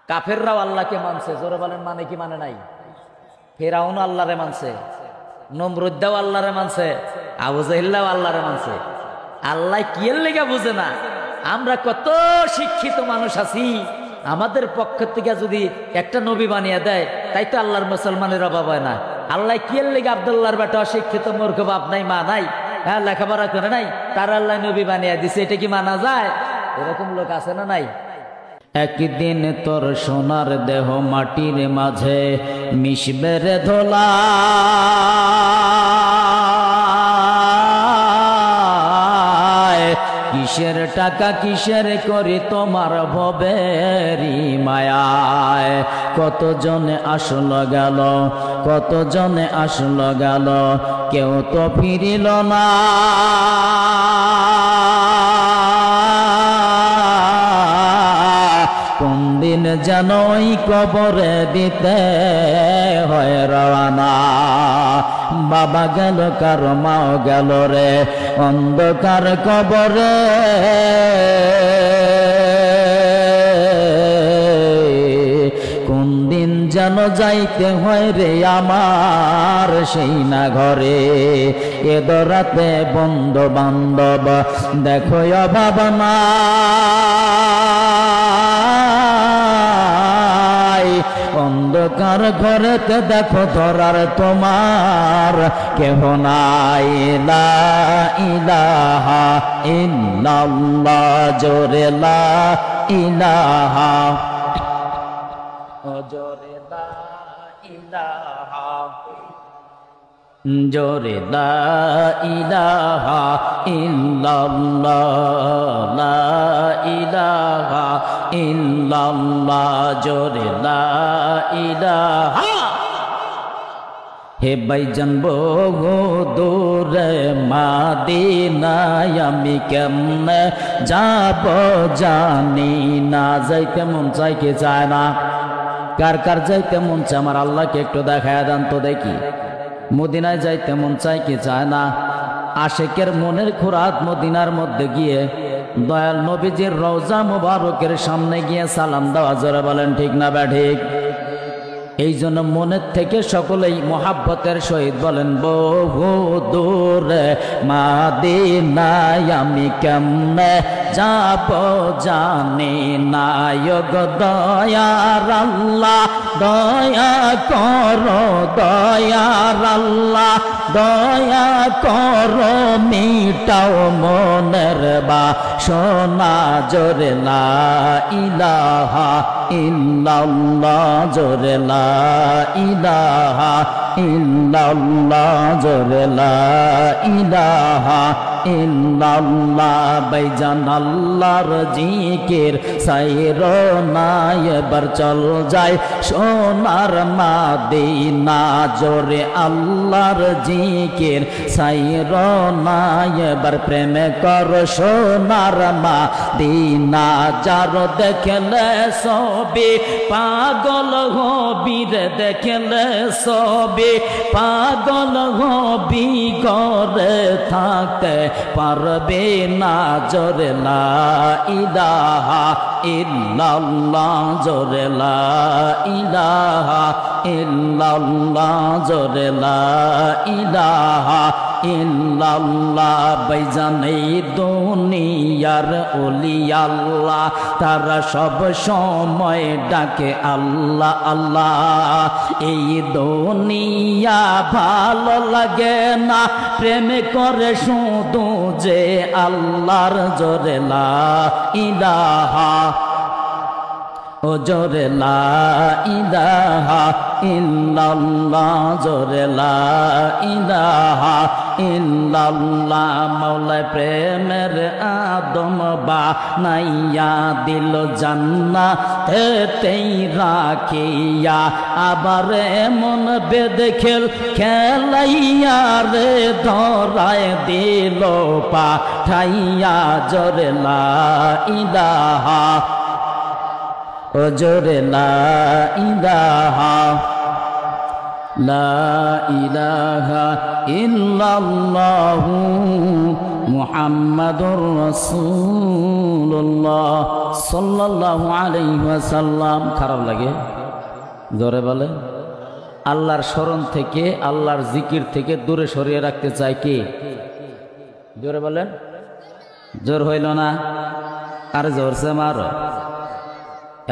কাফেররাও আল্লাহকে মানছে, জোরে বলেন মানে কি মানে নাই? ফেরাউন আল্লাহরে মানছে, নমরুদ্দাও আল্লাহরে মানছে, আবু জাহিল্লাও আল্লাহরে মানছে। আল্লাহ কি এর লেগে বুঝে না? আমরা কত শিক্ষিত মানুষ আছি, আমাদের পক্ষ থেকে যদি একটা নবী বানিয়ে দেয় তাই তো আল্লাহর মুসলমানের অভাব হয় না। আল্লাহ কি এর লেগে আব্দুল্লাহর বেটা অশিক্ষিত মূর্খ বাপ নাই মা নাই, হ্যাঁ লেখাপড়া করে নাই, তার আল্লাহ নবী বানিয়ে দিছে, এটা কি মানা যায়? এরকম লোক আছে না নাই? একদিন তোর সোনার দেহ মাটির মাঝে মিশবে রে ধোলা, কিসের টাকা কিসের করি তোমার ভবেরি মায়ায়। কত জনে আসলো গেল, কত জনে আসলো গেল, কেউ তো ফিরিল না। কোন দিন যেন ওই কবরে দিতে হয় রওনা। বাবা গেল কার মাও গেল রে অন্ধকার কবরে, কোন দিন যেন যাইতে হয় রে আমার সেই না ঘরে। এ দরাতে বন্ধু বান্ধব দেখো অভাব নাই, অন্ধকার ঘরেতে দেখো ধরার তোমার কেহ নাই। লা ইলাহা ইল্লাল্লাহ, জোরে লা ইলাহা, জোরে লা ইলাহা, জোরে লা ইলাহা ইল্লাল্লাহ, লা ইলাহা ইল্লাল্লাহ, জোরে লা ইলাহা। হে ভাইজান বহু দূরে মাদিনায় আমি কেমনে যাব জানি না। যাইতে মন চাই কে চায় না? কার কার যাইতে মন চায়? আমার আল্লাহকে একটু দেখায় দেন তো দেখি। মদিনায় যাইতে মন চায় কি চায় না? আশেকের মনের খোরাক মদিনার মধ্যে গিয়ে দয়াল নবীজির রওজা মুবারকের সামনে গিয়ে সালাম দেওয়া, জোরে বলেন ঠিক না ব্যাঠিক? এই জন্য মনের থেকে সকলেই মোহাব্বতের সহিত বলেন বহু দূরে মাদিনায় আমি কেমনে যাব জানি না। গো দয়ার আল্লাহ দয়া করো, দয়ার আল্লাহ দয়া করো, মিটাও মনের বাসনা, জোরে লা ইলাহা ইল্লাল্লাহ, জোরে লা ইলাহা ইল্লাল্লাহ, জোরে লা ইলাহা ইল্লাল্লাহ। বাইজান আল্লাহর জিকির সাইরো না, এবার চল যাই সোনার মাদিনা, জোরে আল্লাহর জিকির সাইরো না, এবার প্রেমে কর সোনার মাদিনা। যার দেখলে সবে পাগল হবি রে, দেখলে সবে পাগল হবি, ঘরে থাকতে পারবে না, জোরে লা ইলাহা ইল্লাল্লাহ, জোরে লা ইলাহা ইল্লাল্লাহ, জোরে লা ইলাহা ইল্লাল্লাহ। বাইজান এই দুনিয়ার ওলি আল্লাহ, তারা সব সময় ডাকে আল্লাহ আল্লাহ। এই দুনিয়া ভালো লাগে না, প্রেম করে শুধু যে আল্লাহর, জোরে লা ইলাহা, ও জোরে লা ইলাহা ইল্লাল্লাহ, জোরে লা ইলাহা ইল্লাল্লাহ। মওলা প্রেমের আদম বানাইয়া দিল জান্নাতেই রাখিয়া, আবার মন বেদে খেলাইয়া রে ধরায় দিল পাঠাইয়া, জোরে লা ইলাহা, ও জোরে লা ইলাহা, লা ইলাহা ইল্লাল্লাহু, মুহাম্মাদুর রাসূলুল্লাহ সাল্লাল্লাহু আলাইহি ওয়াসাল্লাম। খারাপ লাগে? জোরে বলে। আল্লাহর স্মরণ থেকে, আল্লাহর জিকির থেকে দূরে সরিয়ে রাখতে চায় কি? জোরে বলেন। জোর হইল না? আর জোরছে মারো।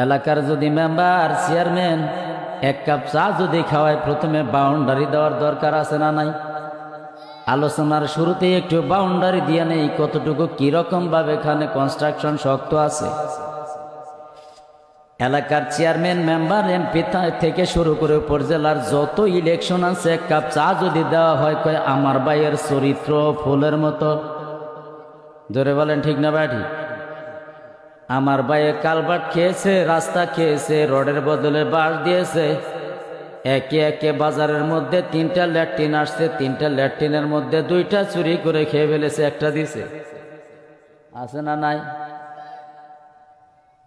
এলাকার যদি মেম্বার, চেয়ারম্যান এক কাপ চা যদি খাওয়ায়, প্রথমে বাউন্ডারি দেওয়ার দরকার আছে না নাই? আলোচনার শুরুতেই একটু বাউন্ডারি দিয়ে নেই কতটুকু কিরকম ভাবে এখানে কনস্ট্রাকশন শক্ত আছে। এলাকার চেয়ারম্যান, মেম্বার, এমপি থেকে শুরু করে উপজেলার যত ইলেকশন আছে, এক কাপ চা যদি দেওয়া হয়, কয় আমার ভাইয়ের চরিত্র ফুলের মতো। ধরে বলেন ঠিক না ভাই? আমার ভাইয়ে কালভার্ট খেয়েছে, রাস্তা খেয়েছে, রডের বদলে বাঁশ দিয়েছে, একে একে বাজারের মধ্যে 3টা ল্যাট্রিন আসছে, 3টা ল্যাট্রিনের মধ্যে 2টা চুরি করে খেয়ে ফেলেছে, একটা দিছে। আছে না নাই?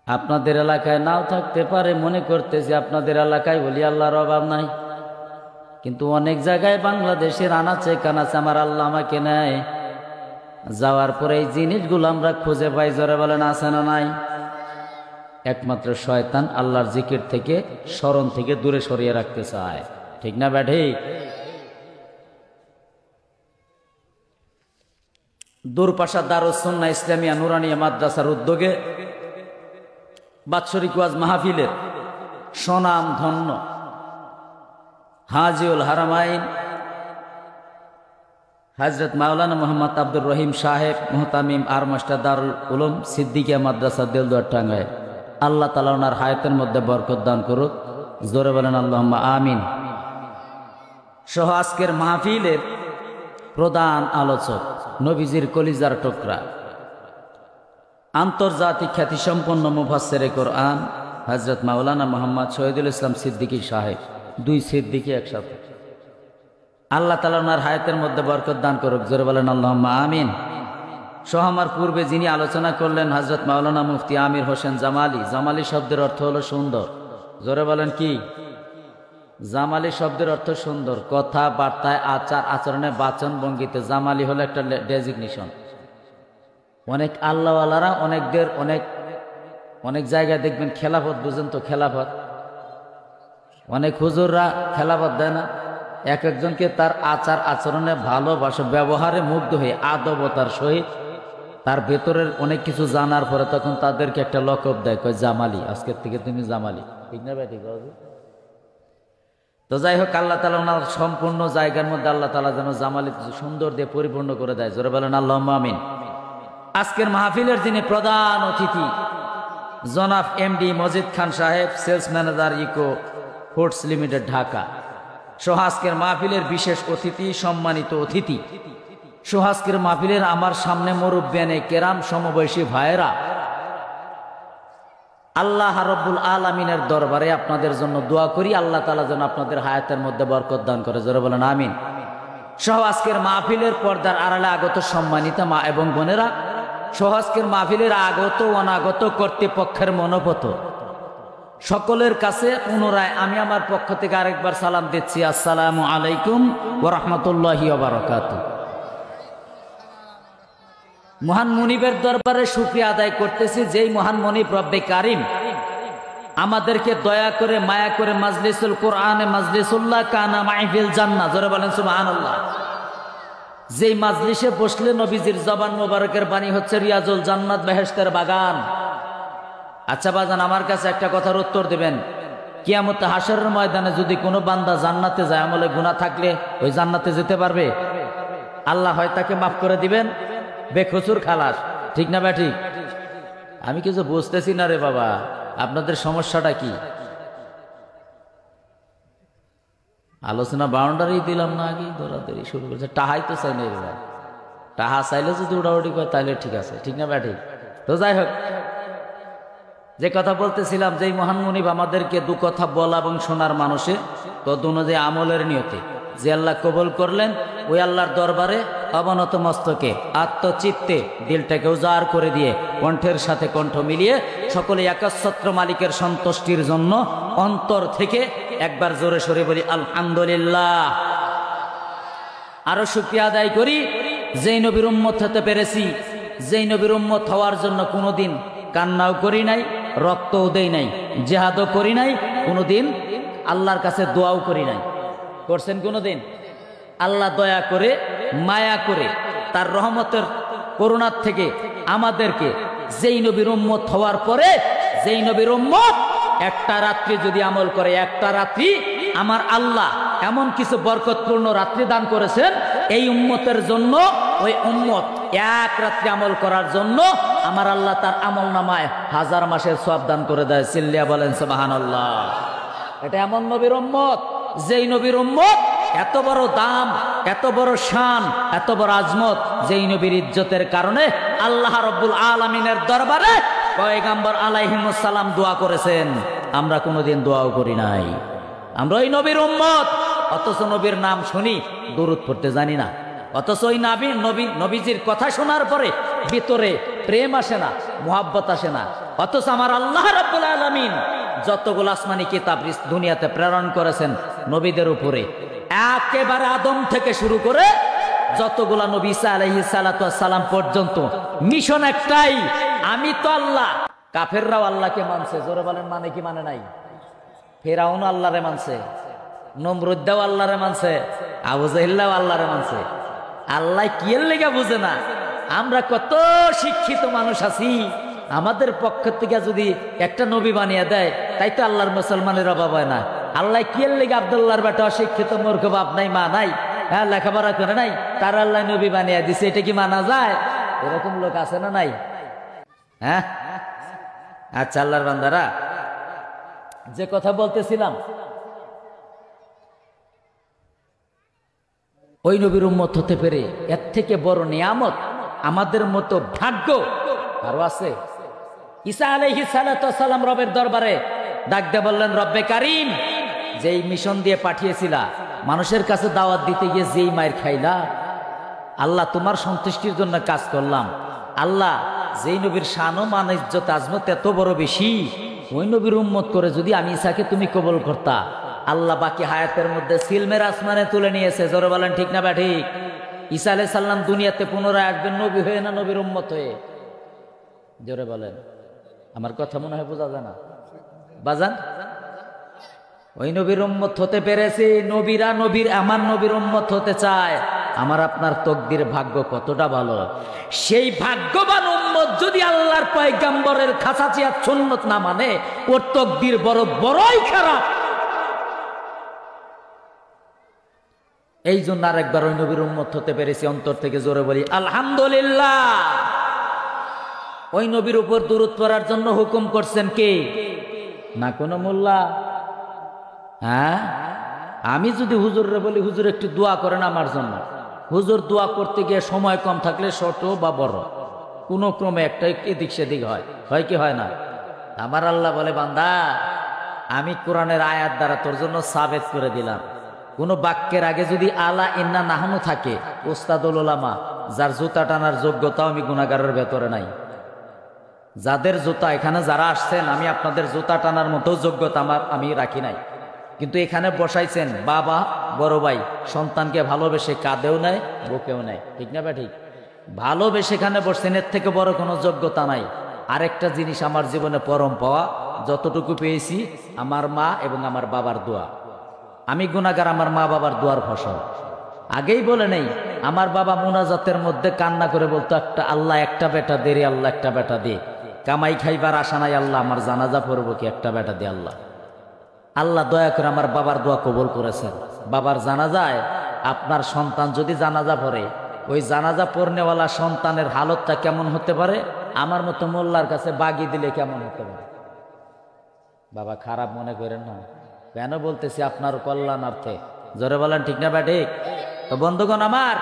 আপনাদের এলাকায় নাও থাকতে পারে, মনে করতেছি আপনাদের এলাকায় বলি আল্লাহর অভাব নাই, কিন্তু অনেক জায়গায় বাংলাদেশের আনাচে কানাচে আমার আল্লাহ আমাকে নেয়। যাওয়ার পরে এই জিনিসগুলো আমরা খুঁজে পাই। জোরে বলেন আছে না নাই? একমাত্র শয়তান আল্লাহর জিকির থেকে, স্মরণ থেকে দূরে সরিয়ে রাখতে চায়। ঠিক না ব্যাঠি? দূরপাশা দারুস সুন্নাহ ইসলামিয়া নুরানিয়া মাদ্রাসার উদ্যোগে বাৎসরিক ওয়াজ মাহফিলের সুনাম ধন্য হাজিউল হারামাইন হযরত মাওলানা মোহাম্মদ আব্দুর রহিম সাহেব মুহতামিম আর মাস্টার দারুল উলুম সিদ্দিকিয়া মাদ্রাসা দেলদুয়ার টাঙ্গাইল, আল্লাহ তাআলা ওনার হায়াতের মধ্যে বরকত দান করুক। জোরে বলেন আল্লাহুম্মা আমিন। সহ আজকের মাহফিলের প্রধান আলোচক, নবীজির কলিজার টুকরা, আন্তর্জাতিক খ্যাতিসম্পন্ন মুফাসসিরে কোরআন হযরত মাওলানা মোহাম্মদ শহীদুল ইসলাম সিদ্দিকী সাহেব। 2 সিদ্দিকী একসাথে। আল্লাহ তাআলা ওনার হায়াতের মধ্যে বরকত দান করুক। জোরে বলেন আল্লাহুম্মা আমিন। সহ আমার পূর্বে যিনি আলোচনা করলেন হযরত মাওলানা মুফতি আমির হোসেন জামালি। জামালি শব্দের অর্থ হলো সুন্দর। জোরে বলেন কি? জামালি শব্দের অর্থ সুন্দর। কথা বার্তায়, আচার আচরণে, বাচন ভঙ্গিতে জামালি হলো একটা ডেজিগনেশন। অনেক আল্লাহওয়ালারা অনেক জায়গায় দেখবেন খেলাফত, বুঝেন তো খেলাফত? অনেক হুজুররা খেলাফত দেয় না, এক একজনকে তার আচার আচরণে, ভালোবাসা, ব্যবহারে মুগ্ধ হয়ে আদবতার সহিত তার ভেতরের অনেক কিছু জানার পরে তখন তাদেরকে একটা লকব দেয়, কয় জামালি, আজকের থেকে তুমি জামালি। ঠিক না ভাই? ঠিক আছে। তো যাই হোক, আল্লাহ তাআলা ওনার সম্পূর্ণ জায়গার মধ্যে আল্লাহ তাআলা যেন জামালি সুন্দর দিয়ে পরিপূর্ণ করে দেয়। জোরে বলেন আল্লাহুম্মা আমিন। আজকের মাহফিলের যিনি প্রধান অতিথি, জনাব এমডি মজিদ খান সাহেব, sales manager, eco foods limited, Dhaka. সোহাজকের মাহফিলের বিশেষ অতিথি, সম্মানিত অতিথি, সোহাজকের মাহফিলের আমার সামনে মুরব্বিয়ানে কেরাম, সমবয়সী ভাইয়েরা, আল্লাহ রাব্বুল আলামিনের দরবারে আপনাদের জন্য দোয়া করি, আল্লাহ তাআলা যেন আপনাদের হায়াতের মধ্যে বরকত দান করে। জোরে বলেন আমিন। সোহাজকের মাহফিলের পর্দার আড়ালে আগত সম্মানিত মা এবং বোনেরা, সোহাজকের মাহফিলের আগত অনাগত কর্তৃপক্ষের মনোপত, সকলের কাছে পুনরায় আমি আমার পক্ষ থেকে আরেকবার সালাম দিচ্ছি। আসসালামু আলাইকুম ওয়া রাহমাতুল্লাহি ওয়া বারাকাতুহু। মহান মুনিবের দরবারে শুকরিয়া আদায় করতেছি, যেই মহান মুনিব রব্বে কারিম আমাদেরকে দয়া করে, মায়া করে মাজলিসুল কোরআনে, মাজলিসুল্লাহ কানা মাহফিল জান্নাহ, জোরে বলেন সুবহানাল্লাহ, যেই মাজলিসে বসলে নবীজির জবান মোবারকের বাণী হচ্ছে রিয়াজুল জান্নাত, বেহেশতের বাগান। আচ্ছা বাজান, আমার কাছে একটা কথার উত্তর দেবেন, কিয়ামতে হাশরের ময়দানে যদি কোনো বান্দা জান্নাতে যায়, আমলে গুনাহ থাকলে ওই জান্নাতে যেতে পারবে? আল্লাহ হয় তাকে মাফ করে দিবেন, বেকসুর খালাস। ঠিক না ভাই? ঠিক। আমি কিছু বুঝতেছি না রে বাবা, আপনাদের সমস্যাটা কি? আলোচনা বাউন্ডারি দিলাম না, আগে দৌড়াদৌড়ি শুরু করেছে। টাহাই তো চাই না রে ভাই, টাহা চাইলে যদি উড়াউড়ি করে তাহলে ঠিক আছে। ঠিক না ভাই? ঠিক। তো যাই হোক, যে কথা বলতেছিলাম, যেই মহান মুনিব আমাদেরকে 2 কথা বলা এবং শোনার মানুষে তদ অনুযায়ী আমলের নিয়তে যে আল্লাহ কবুল করলেন, ওই আল্লাহর দরবারে অবনত মস্তকে, আত্মচিত্তে দিলটাকে উজাড় করে দিয়ে, কণ্ঠের সাথে কণ্ঠ মিলিয়ে সকলে একচ্ছত্র মালিকের সন্তুষ্টির জন্য অন্তর থেকে একবার জোরে সরে বলি আলহামদুলিল্লাহ। আরো শুকরিয়া আদায় করি যেই নবীর উম্মত হতে পেরেছি, যেই নবীর উম্মত হওয়ার জন্য কোনোদিন কান্নাও করি নাই, রক্তও দেই নাই, জেহাদও করি নাই, কোনোদিন আল্লাহর কাছে দোয়াও করি নাই। করছেন কোনোদিন? আল্লাহ দয়া করে মায়া করে তার রহমতের করুণার থেকে আমাদেরকে যেই নবীর উম্মত হওয়ার পরে, যেই নবীর উম্মত একটা রাত্রি যদি আমল করে, একটা রাত্রি আমার আল্লাহ এমন কিছু বরকতপূর্ণ রাত্রি দান করেছেন এই উম্মতের জন্য। ওই উম্মত এক রাত্রি আমল করার জন্য আমার আল্লাহ তার আমল নামায় 1000 মাসের সওয়াব দান করে দেয়। চিল্লিয়া বলেন সুবহানাল্লাহ। এটা এমন নবীর উম্মত, যেই নবীর উম্মত এত বড় দাম, এত বড় শান, এত বড় আজমত, যেই নবীর ইজ্জতের কারণে আল্লাহ রাব্বুল আলামিনের দরবারে পয়গম্বর আলাইহিস সালাম দোয়া করেছেন। আমরা কোনোদিন দোয়াও করি নাই। আমরা ওই নবীর উম্মত, অথচ নবীর নাম শুনি, দরুদ পড়তে জানি না। অথচ ওই নবীজির কথা শোনার পরে ভিতরে প্রেম আসে না, মুহাব্বত আসে না। অথচ আমার আল্লাহ রাব্বুল আলামিন যতগুলো আসমানি কিতাব দুনিয়াতে প্রেরণ করেছেন নবীদের উপরে, একেবারে আদম থেকে শুরু করে যতগুলা নবী ঈসা আলাইহিস সালাতু ওয়াস সালাম পর্যন্ত মিশন একটাই, আমি তো আল্লাহ। কাফেররাও আল্লাহকে মানছে, জোরে বলেন মানে কি মানে নাই? ফেরাউন আল্লাহরে মানছে, নমরুদ্দাও আল্লাহরে মানছে, আবু জাহেলও আল্লাহরে মানছে। আল্লাহ কি এর লেগে বুঝে না? আমরা কত শিক্ষিত মানুষ আছি, আমাদের পক্ষ থেকে যদি একটা নবী বানিয়ে দেয় তাই তো আল্লাহর মুসলমানের অভাব হয় না। আল্লাহ কি এর লেগে আব্দুল্লাহর বেটা অশিক্ষিত মূর্খ, বাপ নাই মা নাই, হ্যাঁ লেখাপড়া করে নাই, তার আল্লাহ নবী বানিয়ে দিছে, এটা কি মানা যায়? এরকম লোক আছে না নাই? হ্যাঁ, আচ্ছা আল্লাহর বান্দারা, যে কথা বলতেছিলাম, ওই নবীর উম্মত হতে পেরে এর থেকে বড় নিয়ামত আমাদের মতো ভাগ্য আরো আছে। ঈসা আলাইহিস সালাতু ওয়াস সালাম রবের দরবারে ডাক দিয়ে বললেন, রব্বে কারীম, যেই মিশন দিয়ে পাঠিয়েছিলা, মানুষের কাছে দাওয়াত দিতে গিয়ে যেই মায়ের খাইলা, আল্লাহ তোমার সন্তুষ্টির জন্য কাজ করলাম। আল্লাহ, যেই নবীর শান ও মান ইজ্জত আজমত এত বড় বেশি, ওই নবীর উম্মত করে যদি আমি ঈসাকে তুমি কবুল করতা, আল্লাহ বাকি হায়াতের মধ্যে সিলমের আসমানে তুলে নিয়েছে। জোরে বলেন ঠিক না বা ঠিক? ঈসা আলাইহিস সালাম দুনিয়াতে পুনরায় আসবেন নবী হয়ে, না নবীর উম্মত হয়ে? জোরে বলেন। আমার কথা মনে হয় বোঝা যায় না বাজান? ওই নবীর উম্মত হতে পেরেছি। নবীরা আমার নবীর উম্মত হতে চায়। আমার আপনার তকদির, ভাগ্য কতটা ভালো। সেই ভাগ্যবান উম্মত যদি আল্লাহর পয়গম্বরের খাসাচিয়াত সুন্নত না মানে, ওর তকদির বড়ই খারাপ। এই জন্য আরেকবার ওই নবীর উম্মত হতে পেরেছি। অন্তর থেকে জোরে বলি আলহামদুলিল্লাহ। ওই নবীর উপর দুরূদ পড়ার জন্য হুকুম করছেন কে? না কোনো মোল্লা। হ্যাঁ, আমি যদি হুজুররে বলি, হুজুর একটু দোয়া করেন আমার জন্য, হুজুর দোয়া করতে গিয়ে সময় কম থাকলে ছোট বা বড় কোনো ক্রমে একটা এদিক সেদিক হয় কি হয় না? আমার আল্লাহ বলে, বান্দা, আমি কোরআনের আয়াত দ্বারা তোর জন্য সাবেত করে দিলাম। কোনো বাক্যের আগে যদি আলা ইন্না নাহনু থাকে, উস্তাদুল উলামা, যার জুতা টানার যোগ্যতাও আমি গুনাহগারের ভেতরে নাই। যাদের জুতা, এখানে যারা আসছেন, আমি আপনাদের জুতা টানার মতো যোগ্যতা আমি রাখি নাই, কিন্তু এখানে বসাইছেন বাবা, বড় ভাই, সন্তানকে ভালোবেসে কাঁদেও নেয়, বুকেও নেয়, ঠিক না বা ঠিক? ভালোবেসে এখানে বসছেন, এর থেকে বড় কোনো যোগ্যতা নাই। আরেকটা জিনিস আমার জীবনে পরম পাওয়া, যতটুকু পেয়েছি আমার মা এবং আমার বাবার দোয়া। আমি গুনাহগার, আমার মা বাবার দোয়ার ফসল। আগেই বলে নেই, আমার বাবা মুনাজাতের মধ্যে কান্না করে বলতো, আল্লাহ একটা বেটা দে রে, আল্লাহ একটা বেটা দে, কামাই খাইবার আশা নাই, আল্লাহ আমার জানাজা পড়বো কি, একটা বেটা দে আল্লাহ। আল্লাহ দয়া করে আমার বাবার দোয়া কবুল করেছেন। বাবার জানাজায় আপনার সন্তান যদি জানাজা পড়ে, ওই জানাজা পড়নেওয়ালা সন্তানের হালতটা কেমন হতে পারে? আমার মতো মোল্লার কাছে বাগি দিলে কেমন হতে পারে? বাবা খারাপ মনে করেন না, কেন বলতেছি আপনার কল্যাণার্থে। জোরে বলেন ঠিক না বা ঠিক? তো বন্ধুগণ আমার,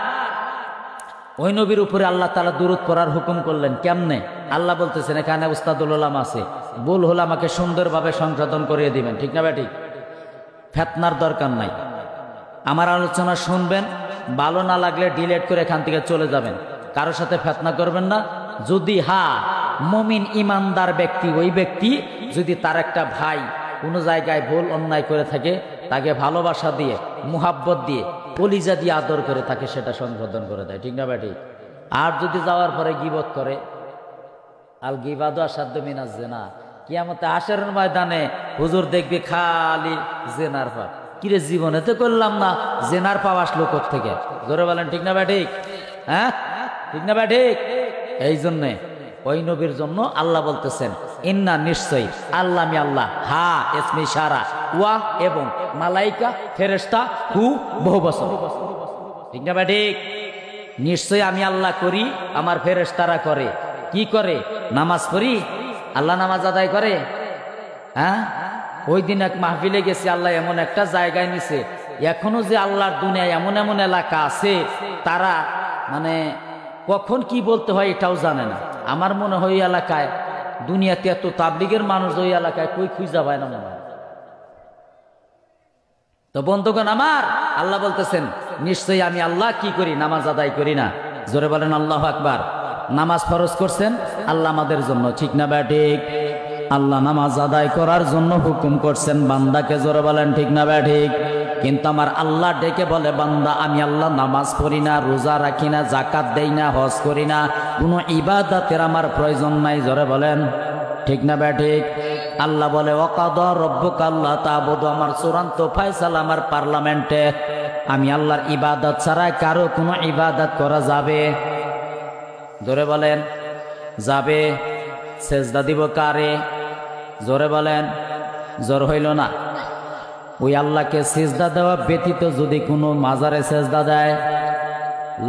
ওই নবীর উপরে আল্লাহ তাআলা দুরূদ পড়ার হুকুম করলেন। কেমনে? আল্লাহ বলতেছেন, এখানে উস্তাদুল উলামা আছে, ভুল হলে আমাকে সুন্দরভাবে সংশোধন করিয়ে দিবেন, ঠিক না বা ঠিক? ফেতনার দরকার নাই। আমার আলোচনা শুনবেন, ভালো না লাগলে ডিলিট করে এখান থেকে চলে যাবেন। কারোর সাথে ফেতনা করবেন না। যদি মুমিন ইমানদার ব্যক্তি, ওই ব্যক্তি যদি তার একটা ভাই কোনো জায়গায় ভুল অন্যায় করে থাকে, তাকে ভালোবাসা দিয়ে, মুহাব্বত দিয়ে, কলিজা দিয়ে আদর করে তাকে সেটা সংশোধন করে দেয়, ঠিক না ব্যাটি? আর যদি যাওয়ার পরে গিবত করে, আল গিবাদু আসাদ্দ মিনাজ জিনা, কিয়ামতে হাশরের ময়দানে হুজুর দেখবে খালি জেনার পাপ। কিরে জীবনে তো করলাম না, জেনার পাপ আসলো কোত্থেকে? জোরে বলেন ঠিক না ব্যাটিক? হ্যাঁ ঠিক না ব্যাটিক? এই জন্যে ওই নবীর জন্য আল্লাহ বলতেছেন ইন্না নিশ্চয়ই আল্লাহ আমি আল্লাহ, হা ইসমে ইশারা, ওয়া এবং মালাইকা ফেরেশতা হু বহু বছর, ঠিক না ব্যাটিক? নিশ্চয়ই আমি আল্লাহ করি, আমার ফেরেশতারা করে। কি করে? নামাজ পড়ি, আল্লাহ নামাজ আদায় করে। হ্যাঁ, ওই দিন এক মাহফিলে গেছি, আল্লাহ এমন একটা জায়গায় নিছে, এখনো যে আল্লাহর দুনিয়ায় এমন এমন এলাকা আছে তারা মানে কখন কি বলতে হয় এটাও জানে না। আমার মনে হয় ওই এলাকায় দুনিয়াতে এত তাবলিগের মানুষ ওই এলাকায় কই খুঁজা পায় না মনে হয়। তো বন্ধুগণ আমার, আল্লাহ বলতেছেন নিশ্চয়ই আমি আল্লাহ কি করি? নামাজ আদায় করি না। জোরে বলেন আল্লাহু আকবার। নামাজ ফরজ করছেন আল্লাহ আমাদের জন্য, ঠিক না ব্যাঠিক? আল্লাহ নামাজ আদায় করার জন্য হুকুম করছেন বান্দাকে, জোরে বলেন ঠিক না ব্যাঠিক? কিন্তু আমার আল্লাহ ডেকে বলে বান্দা আমি আল্লাহ নামাজ পড়ি না, রোজা রাখি না, জাকাত দেই না, হজ করি না, কোনো ইবাদতের আমার প্রয়োজন নাই। জোরে বলেন ঠিক না ব্যাঠিক? আল্লাহ বলে ওয়াকাদা রব্বুকা আল্লা তা'বুদু, আমার চূড়ান্ত ফয়সালা আমার পার্লামেন্টে, আমি আল্লাহর ইবাদত ছাড়া কারো কোনো ইবাদত করা যাবে? জোরে বলেন যাবে? সেজদা দিব কারে? জোরে বলেন। জোর হইল না? ওই আল্লাহকে সেজদা দেওয়া ব্যতীত যদি কোনো মাজারে সেজদা দেয়,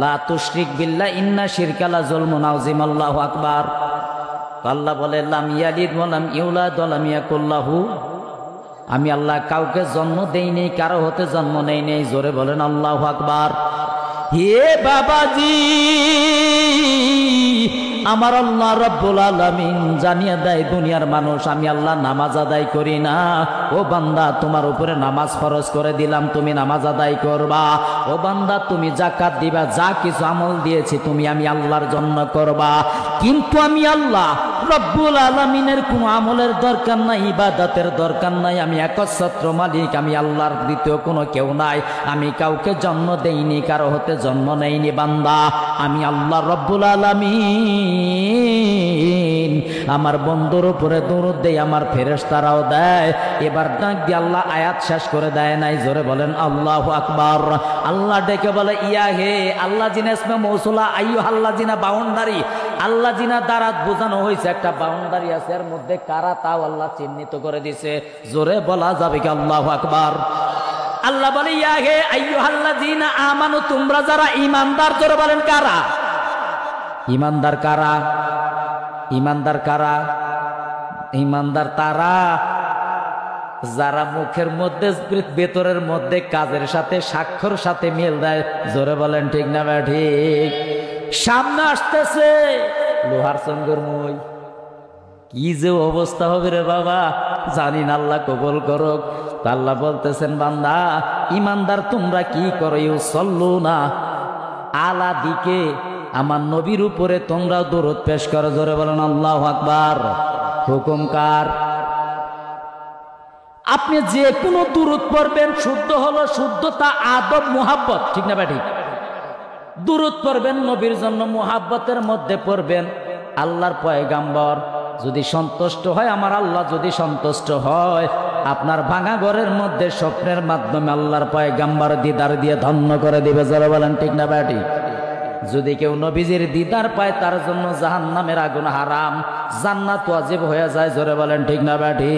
লা তুশরিক বিল্লাহ ইন্না শিরকা লা যুলমুন আযীম। আল্লাহু আকবার। আল্লাহ বলে লাম ইয়ালিদ ওয়া লাম ইউলাদ ওয়া লাম ইয়াকুল লাহু, আমি আল্লাহ কাউকে জন্ম দেই নেই, কারো হতে জন্ম নেই নেই। জোরে বলেন আল্লাহু আকবার। হে বাবাজি, আমার আল্লাহ রব্বুল আলামিন জানিয়ে দেয় দুনিয়ার মানুষ আমি আল্লাহ নামাজ আদায় করি না। ও বান্দা তোমার উপরে নামাজ ফরজ করে দিলাম, তুমি নামাজ আদায় করবা। ও বান্দা তুমি যাকাত দিবা, যা কিছু আমল দিয়েছি তুমি আমি আল্লাহর জন্য করবা। কিন্তু আমি আল্লাহ রব্বুল আলামিনের কোনো আমলের দরকার নাই, ইবাদতের দরকার নাই। আমি একচ্ছত্র মালিক, আমি আল্লাহর দ্বিতীয় কোনো কেউ নাই। আমি কাউকে জন্ম দেইনি, কারো হতে জন্ম নেইনি। বান্দা আমি আল্লাহ রব্বুল আলামিন আমার বন্ধুর উপরে দরুদ দেই, আমার ফেরেশতারাও দেয়। এবার ডাক দিয়ে আল্লাহ আয়াত শেষ করে দেয় নাই। জোরে বলেন আল্লাহু আকবার। আল্লাহ ডেকে বলে ইয়া হে আল্লাহ জিনা ইসমে মৌসুলা আইয়ুহাল্লাহ জিনা বাউন্ডারি, আল্লাহ জিনা দ্বারা বোঝানো হয়েছে একটা বাউন্ডারি আছে, এর মধ্যে কারা তাও আল্লাহ চিহ্নিত করে দিছে। জোরে বলা যাবে কি আল্লাহু আকবার? আল্লাহ বলে ইয়া হে আইয়ুহাল্লাযিনা আমানু, তোমরা যারা ঈমানদার। জোরে বলেন কারা? ঈমানদার কারা? ঈমানদার কারা? ঈমানদার তারা যারা মুখের মধ্যে ভেতরের মধ্যে কাজের সাথে স্বাক্ষর সাথে মিল দেয়। জোরে বলেন ঠিক না ভাই? ঠিক। সামনে আসতেছে লোহার সঙ্গরময়, কি যে অবস্থা হবে রে বাবা, জানি না, আল্লাহ কবুল করুক। আল্লাহ বলতেছেন বান্দা ঈমানদার তোমরা কি করো? ইউসাল্লুনা আলা দিকে, আমার নবীর উপরে তোমরা দরুদ পেশ করো। জোরে বলেন আল্লাহু আকবার। হুকুম কার? আপনি যে কোনো দরুদ পড়বেন, শুদ্ধ হলো শুদ্ধতা, আদব, মুহাব্বত, ঠিক না ভাই? দরুদ পড়বেন নবীর জন্য, মুহাব্বতের মধ্যে পড়বেন। আল্লাহর পয়গাম্বর যদি সন্তুষ্ট হয়, আমার আল্লাহ যদি সন্তুষ্ট হয়, আপনার ভাঙা ঘরের মধ্যে স্বপ্নের মাধ্যমে আল্লাহর পয়গাম্বর দিদার দিয়ে ধন্য করে দিবে। যারা বলেন ঠিক না ব্যাটি? যদি কেউ নবীজির দিদার পায় তার জন্য জাহান্নামের আগুন হারাম, জান্নাত ওয়াজিব হয়ে যায়। জোরে বলেন ঠিক না ব্যাটি?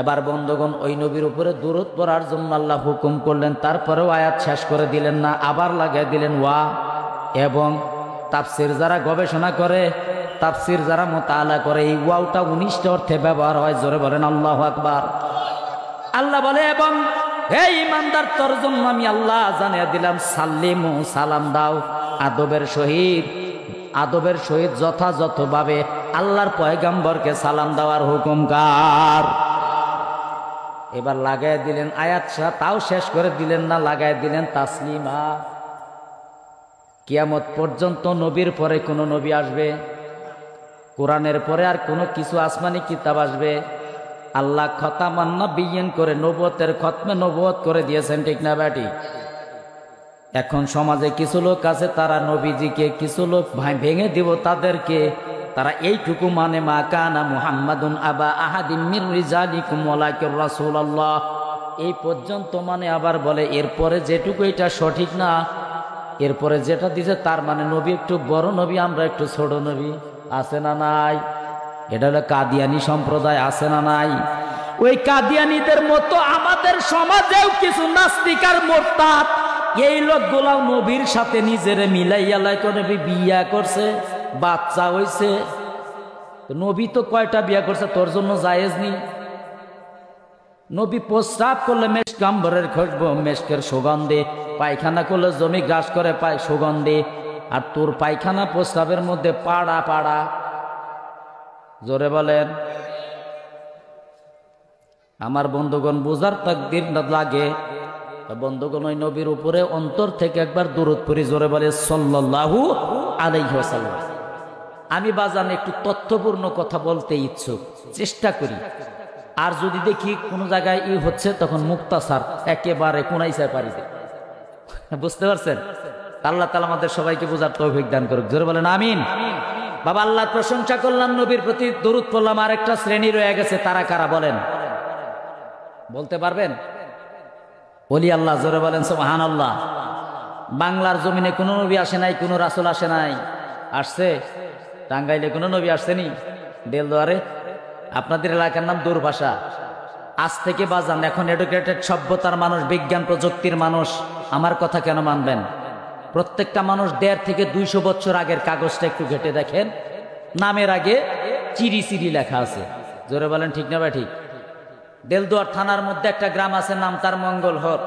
এবার বন্ধুগণ ওই নবীর উপরে দরুদ পড়ার জন্য আল্লাহ হুকুম করলেন, তারপরেও আয়াত শেষ করে দিলেন না, আবার লাগিয়ে দিলেন ওয়া। এবং তাফসির যারা গবেষণা করে, তাফসির যারা মুতাআলা করে, এই ওয়াওটা 19টা অর্থে ব্যবহার হয়। জোরে বলেন আল্লাহু আকবার। আল্লাহ বলে এবং হে ঈমানদার তোর জন্য আমি আল্লাহ জানিয়ে দিলাম সাল্লিমু, সালাম দাও আদবের সহিত, আদবের সহিত যথাযথভাবে আল্লাহর পয়গাম্বরকে সালাম দেওয়ার হুকুম কার? এবার লাগাই দিলেন আয়াত, তাও শেষ করে দিলেন না, লাগাই দিলেন তাসলিমা। কিয়ামত পর্যন্ত নবীর পরে কোন নবী আসবে? কোরআনের পরে আর কোনো কিছু আসমানি কিতাব আসবে? আল্লাহ খতামান নবিয়্যিন করে নবুয়তের খতমে নবুয়ত করে দিয়েছেন, ঠিক না ব্যাটি? এখন সমাজে কিছু লোক আছে তারা নবীজিকে, কিছু লোক ভেঙে দিব তাদেরকে। তারা এইটুকু মানে মা কানা মুহাম্মাদুন আবা আহাদিম মির রিজালিকুম ওয়ালাকিন রাসূলুল্লাহ, এই পর্যন্ত মানে। আবার বলে এরপরে যেটুকু এটা সঠিক না, এরপরে যেটা দিছে তার মানে নবী একটু বড় নবী, আমরা একটু ছোট নবী। আছে না নাই? এটা হলো কাদিয়ানি সম্প্রদায়, আছে না নাই? ওই কাদিয়ানীদের মতো আমাদের সমাজেও কিছু নাস্তিক আর মুরতাদ, এই লোকগুলাও নবীর সাথে নিজেরে মিলাইয়া লাইতো নবী বিয়া করছে, বাচ্চা হইছে। নবী তো কয়টা বিয়া করছে তোর জন্য জায়েজ নি? নবী প্রস্রাব করলে মেশকাম্বরের খুশবু, মেশকের সুগন্ধে, পায়খানা করলে জমি গ্রাস করে পায় সুগন্ধে, আর তোর পায়খানা প্রস্রাবের মধ্যে পাড়া পাড়া। জোরে বলেন। আমার বন্ধুগণ বুঝার তাকদীর লাগে। বন্ধুগণ ওই নবীর উপরে অন্তর থেকে একবার দুরূদ পড়ি, জোরে বলে সাল্লাল্লাহু আলাইহি ওয়াসাল্লাম। আমি বাজান একটু তথ্যপূর্ণ কথা বলতে ইচ্ছুক, চেষ্টা করি। আর যদি দেখি কোনো জায়গায় ই হচ্ছে তখন মুক্তাসার একেবারে কোনাইসায় পারি। বুঝতে পারছেন? আল্লাহ তাআলা আমাদের সবাইকে বোঝার তৌফিক দান করুক, জোরে বলেন আমিন। বাবা আল্লাহর প্রশংসা করলাম, নবীর প্রতি দরুদ পড়লাম। আর একটা শ্রেণী রয়ে গেছে, তারা কারা বলেন? বলতে পারবেন? ওলি আল্লাহ, জোরে বলেন সুবহানাল্লাহ। বাংলার জমিনে কোনো নবী আসে নাই, কোনো রাসূল আসে নাই। আসছে? টাঙ্গাইলে কোনো নবী আসছেনি? দেলদুয়ারে? আপনাদের এলাকার নাম দূরভাষা। আজ থেকে বাজান এখন এডুকেটেড সভ্যতার মানুষ, বিজ্ঞান প্রযুক্তির মানুষ, আমার কথা কেন মানবেন? প্রত্যেকটা মানুষ 1.5 থেকে 200 বছর আগের কাগজটা একটু ঘেটে দেখেন, নামের আগে চিরি চিরি লেখা আছে। জোরে বলেন ঠিক না ভাই? ঠিক। দেলদুয়ার থানার মধ্যে একটা গ্রাম আছে, নাম তার মঙ্গলহর।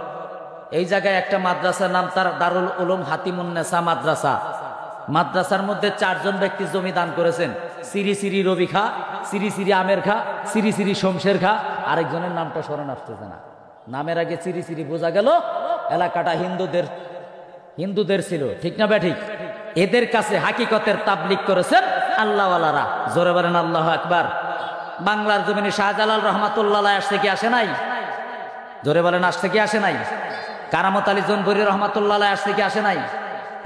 এই জায়গায় একটা মাদ্রাসার নাম তার দারুল উলুম হাতিমুন্নেসা মাদ্রাসা। মাদ্রাসার মধ্যে 4 জন ব্যক্তি জমি দান করেছেন, সিরি সিরি রবি খা, সিরি সিরি আমের খা, সিরি সিরি শমশের খা। আরেকজনের নামটা স্মরণ আসতেছে না। নামের আগে চিরি চিরি, বোঝা গেল এলাকাটা হিন্দুদের ছিল, ঠিক না ভাই? ঠিক। এদের কাছে হাকিকতের তাবলীগ করেছেন আল্লাহওয়ালারা, জোরে বলেন আল্লাহু আকবার। বাংলার জমিনে শাহজালাল রহমাতুল্লাহ আসছে কি আসে নাই? জোরে বলেন আসছে কি আসে নাই? কারামত আলী জনবুরি রহমাতুল্লাহ আসছে কি আসে নাই?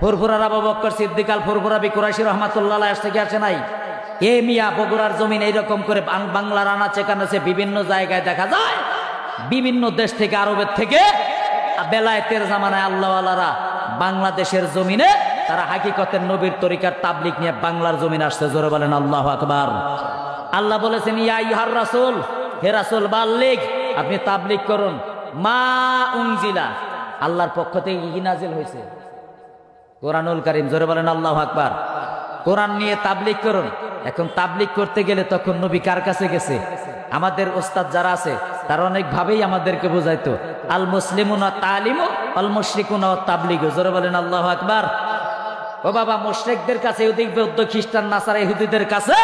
ফুরফুরার আবু বকর সিদ্দিক আল ফুরফুরাবি কুরাইশি রহমাতুল্লাহ আসছে কি আসে নাই? এ মিয়া বগুড়ার জমিন এইরকম করে বাংলার আনাচে কানাচে বিভিন্ন জায়গায় দেখা যায়, বিভিন্ন দেশ থেকে, আরবের থেকে, বেলায়েতের জামানায় আল্লাহওয়ালারা বাংলাদেশের জমিনে তারা হাকিকতের নবীর তরিকার তাবলীগ নিয়ে বাংলার জমিনে আসছে। জোরে বলেন আল্লাহু আকবার। আল্লাহ বলেছেন ইয়া আইয়ুহার রাসূল, হে রাসূল বাল্লিগ, আপনি তাবলীগ করুন। মা উনজিলা, আল্লাহর পক্ষ থেকে কি নাজিল হয়েছে? কোরআনুল কারীম। জোরে বলেন আল্লাহু আকবার। কোরআন নিয়ে তাবলীগ করুন। এখন তাবলীগ করতে গেলে তখন নবী কার কাছে গেছে? আমাদের ওস্তাদ যারা আছে তারা অনেক ভাবেই আমাদেরকে বোঝাইতো, আল মুসলিমুনা তালিমু আল মুশরিকুনা তাবলীগু। জোরে বলেন আল্লাহু আকবার। ও বাবা, মুশরিকদের কাছে, ইহুদি বৌদ্ধ খ্রিস্টান নাসারা ইহুদিদের কাছে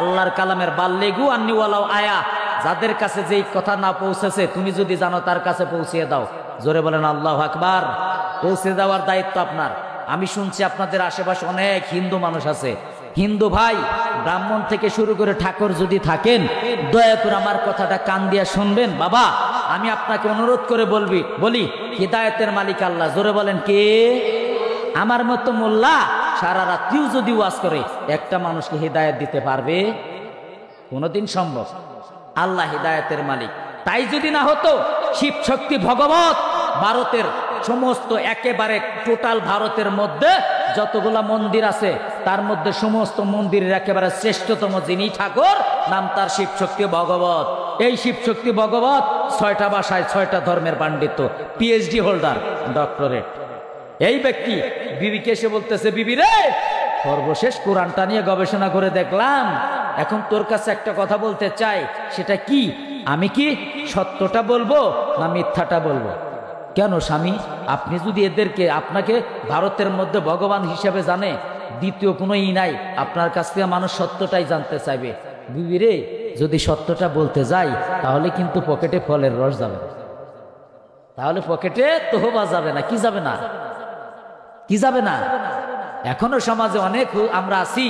আল্লাহর কালামের বাল্লিগু আন্নি ওয়ালাউ আয়া, যাদের কাছে যেই কথা না পৌঁছেছে তুমি যদি জানো তার কাছে পৌঁছিয়ে দাও। জোরে বলেন আল্লাহু আকবার। পৌঁছে দেওয়ার দায়িত্ব আপনার। আমি শুনছি আপনাদের আশেপাশে অনেক হিন্দু মানুষ আছে। হিন্দু ভাই, ব্রাহ্মণ থেকে শুরু করে ঠাকুর যদি থাকেন, দয়া করে আমার কথাটা কান দিয়া শুনবেন। বাবা, আমি আপনাকে অনুরোধ করে বলি, হিদায়াতের মালিক আল্লাহ। জোরে বলেন কে? আমার মতো মোল্লা সারা রাত্রিও যদি ওয়াজ করে একটা মানুষকে হিদায়াত দিতে পারবে? কোনদিন সম্ভব? আল্লাহ হিদায়াতের মালিক। তাই যদি না হতো, শিব শক্তি ভগবত ভারতের সমস্ত, একেবারে টোটাল ভারতের মধ্যে যতগুলা মন্দির আছে তার মধ্যে সমস্ত মন্দিরের একেবারে শ্রেষ্ঠতম যিনি ঠাকুর, নাম তার শিব শক্তি ভগবত। এই শিব শক্তি ভগবত 6টা ভাষায় 6টা ধর্মের পাণ্ডিত্য, পিএইচডি হোল্ডার, ডক্টরেট। এই ব্যক্তি বিবিকে এসে বলতেছে, বিবি রে, সর্বশেষ কোরআনটা নিয়ে গবেষণা করে দেখলাম, এখন তোর কাছে একটা কথা বলতে চাই। সেটা কি? আমি কি সত্যটা বলবো না মিথ্যাটা বলবো? কেন স্বামী, আপনি যদি এদেরকে, আপনাকে ভারতের মধ্যে ভগবান হিসেবে জানে, দ্বিতীয় কোনো নাই, আপনার কাছ থেকে মানুষ সত্যটাই জানতে চাইবে। বিবি রে, যদি সত্যটা বলতে যাই তাহলে কিন্তু পকেটে ফলের রস যাবে না, তাহলে পকেটে তোহবা যাবে না। কি যাবে না? কি যাবে না? এখনো সমাজে অনেক আমরা আছি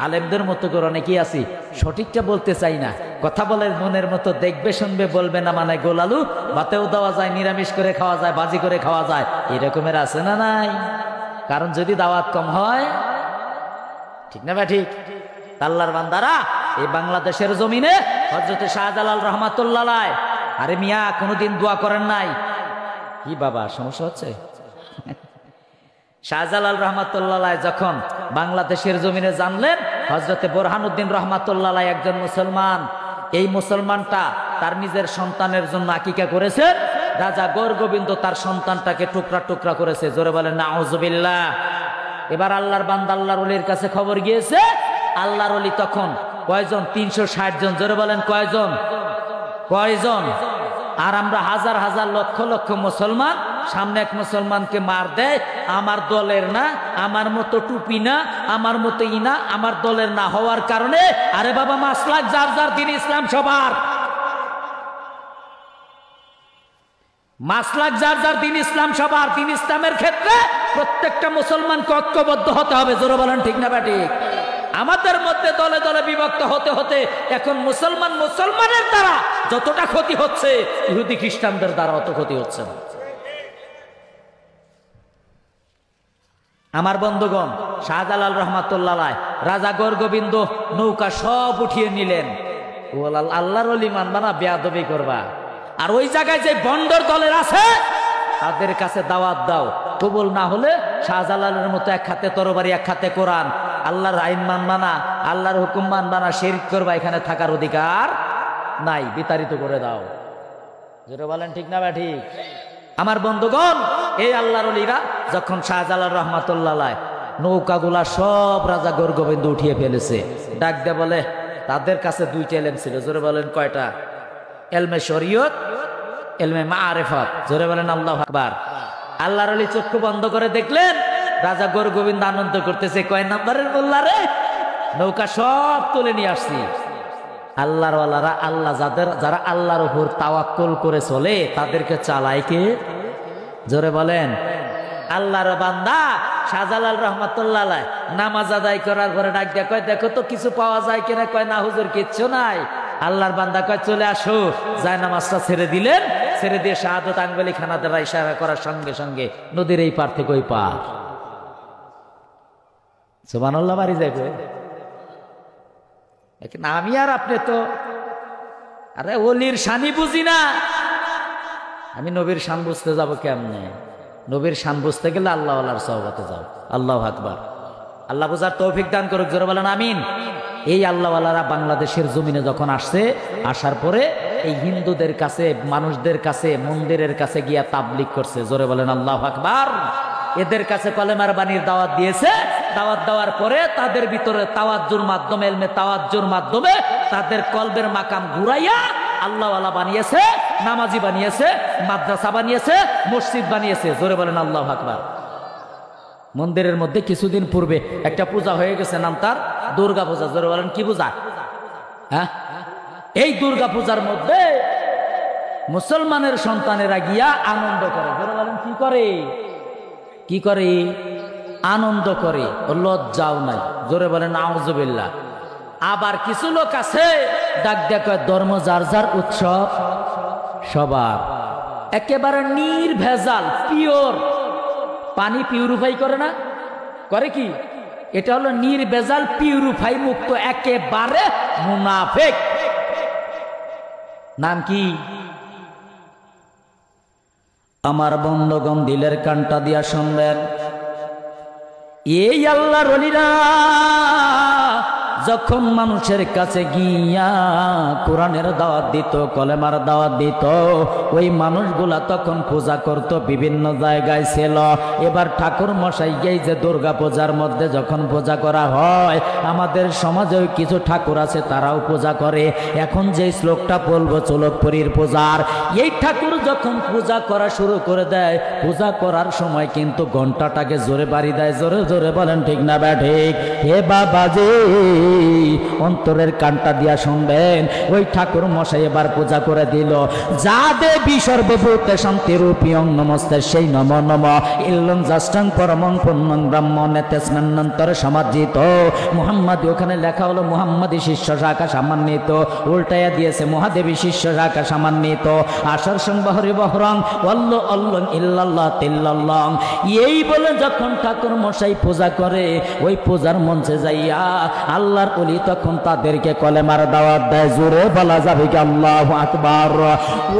আলেমদের মতো করে অনেকেই আছি, সঠিকটা বলতে চাই না, কথা বলে মনের মতো, দেখবে শুনবে বলবে না, মানে গোলালু, ভাতেও দেওয়া যায়, নিরামিষ করে খাওয়া যায়, ভাজি করে খাওয়া যায়, এরকমের আছে না নাই? কারণ যদি দাওয়াত কম হয়, ঠিক না ভাই? ঠিক। আল্লাহর বান্দারা, এই বাংলাদেশের জমিনে হযরতে শাহজালাল রহমাতুল্লাহ আলাইহি, আরে মিয়া কোনোদিন দোয়া করেন নাই? কি বাবা সমস্যা হচ্ছে? শাহজালাল রহমাতুল্লাহ আলাইহি যখন বাংলাদেশের জমিনে জানলেন হযরতে বোরহানুদ্দিন রহমাতুল্লাহ আলাইহি একজন মুসলমান, এই মুসলমানটা তার নিজের সন্তানের জন্য আকিকা করেছেন, রাজা গৌরগোবিন্দ তার সন্তানটাকে টুকরা টুকরা করেছে। জোরে বলেন নাউজুবিল্লাহ। এবার আল্লাহর বান্দা আল্লাহর ওলির কাছে খবর গিয়েছে, আল্লাহর ওলি তখন কয়জন? 360 জন। জোরে বলেন কয়জন? কয়জন? আর আমরা হাজার হাজার লক্ষ লক্ষ মুসলমান, সামনে এক মুসলমানকে মার দেয়, আমার দলের না, আমার মতো টুপি না, আমার মতো ইনা, আমার দলের না হওয়ার কারণে। আরে বাবা, মাসলাক যার যার, দিন ইসলাম সবার। মাসলাক যার যার, দিন ইসলাম সবার। দিন ইসলামের ক্ষেত্রে প্রত্যেকটা মুসলমানকে ঐক্যবদ্ধ হতে হবে। জোরে বলেন ঠিক না ঠিক? আমাদের মধ্যে দলে দলে বিভক্ত হতে হতে এখন মুসলমানের দ্বারা যতটা ক্ষতি হচ্ছে, ইহুদি খ্রিস্টানদের দ্বারা অত ক্ষতি হচ্ছে না। আমার বন্ধুগণ, শাহজালাল রহমাতুল্লাহ আলাইহি রাজা গৌরগোবিন্দ নৌকা সব উঠিয়ে নিলেন। আল্লাহর ওলি মানবা না, বেয়াদবি করবা। আর ওই জায়গায় যে বন্দর দলের আছে তাদের কাছে দাওয়াত দাও, কবুল না হলে শাহজালালের মতো এক হাতে তরবারি এক হাতে কোরআন, আল্লাহর আইন মানবা না, আল্লাহর হুকুম মানবা না, শিরক করবা, এখানে থাকার অধিকার নাই, বিতাড়িত করে দাও। যেটা বলেন ঠিক না বা ঠিক? আমার বন্ধুগণ, এই আল্লাহর ওলিরা যখন শাহজালাল রহমাতুল্লাহ আলাইহি নৌকাগুলা সব রাজা গৌরগোবিন্দ উঠিয়ে ফেলেছে, ডাক দে বলে তাদের কাছে দুইটা এলেম ছিল। জোরে বলেন কয়টা? এলমে শরীয়ত, এলমে মাআরিফাত। জোরে বলেন আল্লাহু আকবার। আল্লাহর ওলি চক্ষু বন্ধ করে দেখলেন রাজা গৌরগোবিন্দ আনন্দ করতেছে। কয় নাম্বারের বললা রে? নৌকা সব তুলে নিয়ে আসছি। আল্লাহর ওয়ালারা, আল্লাহ যারা আল্লাহর উপর তাওয়াক্কুল করে চলে তাদেরকে চালায় কে? জোরে বলেন। আল্লাহর বান্দা শাহজালাল রহমাতুল্লাহ আলাইহি নামাজ আদায় করার পরে ডাক দেয়া কয় দেখো তো কিছু পাওয়া যায় কিনা। কয় না হুজুর, কিচ্ছু নাই। আল্লাহর বান্দা কয় চলে আসো। যায় নামাজটা ছেড়ে দিলেন, ছেড়ে দিয়ে শাহাদত আঙ্গুলি খানা দ্বারা ইশারা করার সঙ্গে সঙ্গে নদীর এই পার থেকে ওই পার। সুবহানাল্লাহ। বাড়ি যাই আমি আর আপনি তো, আরে ওলির শানি বুঝি না, আমি নবীর শান বুঝতে যাব কেমনে? নবীর শান বুঝতে গেলে আল্লাহ আল্লাহর সহবতে যাও। আল্লাহু আকবার। আল্লাহ বুঝার তৌফিক দান করুক। জোরে বলেন আমিন। এই আল্লাহওয়ালারা বাংলাদেশের জমিনে যখন আসছে, আসার পরে এই হিন্দুদের কাছে, মানুষদের কাছে, মন্দিরের কাছে গিয়া তাবলিগ করছে। জোরে বলেন আল্লাহু আকবার। এদের কাছে কলেমার বাণীর দাওয়াত দিয়েছে। দাওয়াত দেওয়ার পরে তাদের ভিতরে তাওয়াজ্জুর মাধ্যমে, এলমে তাওয়াজ্জুর মাধ্যমে তাদের কলবের মাকাম ঘুরাইয়া আল্লাহওয়ালা বানিয়েছে, নামাজি বানিয়েছে, মাদ্রাসা বানিয়েছে, মসজিদ বানিয়েছে। জোরে বলেন আল্লাহু আকবার। মন্দিরের মধ্যে কিছুদিন পূর্বে একটা পূজা হয়ে গেছে, নাম তার দুর্গা পূজা। জোরে বলেন কি পূজা? হ্যাঁ, এই দুর্গা পূজার মধ্যে মুসলমানের সন্তানেরা গিয়া আনন্দ করে। জোরে বলেন কি করে? কি করে? আনন্দ করে, লজ্জাও নাই। জোরে বলেন নাউজুবিল্লাহ। আবার কিছু লোক আছে ডাক দেখ ধর্ম যার যার, উৎসব সবার। একেবারে নির্ভেজাল, পিওর পানি পিউরিফাই করে না? করে কি? এটা হলো নির্ভেজাল, পিউরিফাই মুক্ত, একেবারে মুনাফিক। নাম কি? আমার বন্ধগণ দিলের কানটা দিয়া শুনবেন, এই আল্লাহর ওলিরা যখন মানুষের কাছে গিয়া কোরআনের দাওয়াত দিত, কলেমার দাওয়াত দিত, ওই মানুষগুলা তখন পূজা করত, বিভিন্ন জায়গায় ছিল। এবার ঠাকুর মশাই এই যে দুর্গা পূজার মধ্যে যখন পূজা করা হয়, আমাদের সমাজেও কিছু ঠাকুর আছে তারাও পূজা করে। এখন যে শ্লোকটা বলবো চলকপুরীর পূজার, এই ঠাকুর যখন পূজা করা শুরু করে দেয়, পূজা করার সময় কিন্তু ঘন্টাটাকে জোরে বাড়ি দেয়। জোরে জোরে বলেন ঠিক না বা ঠিক? হে বাবাজি, অন্তরের কানটা দিয়া শুনবেন। ওই ঠাকুর মশাই এবার পূজা করে দিল, যা দেবী সর্বভূতে শান্তিরূপী অং নমস্তে সেই নম নম ইল্লং জাষ্টাং পরমং পুণ্যং ব্রাহ্মণে তেস্মিন্নন্তরে সমার্জিত। মুহাম্মাদি ওখানে লেখা হলো মুহাম্মাদি শিষ্য শাখা সামান্বিত, উল্টাইয়া দিয়েছে মহাদেবী শিষ্য শাখা সামান্বিত। আশার সংবাহরি বহরং অল্ল অল্লং ইল্লাল্লাহ তিল্লাল্লাহ। এই বলে যখন ঠাকুর মশাই পূজা করে, ওই পূজার মঞ্চে যাইয়া আল্লাহর ওলি তখন তাদেরকে কলেমার দাওয়াত দেয়। জোরে বলা যাবে কি আল্লাহু আকবার।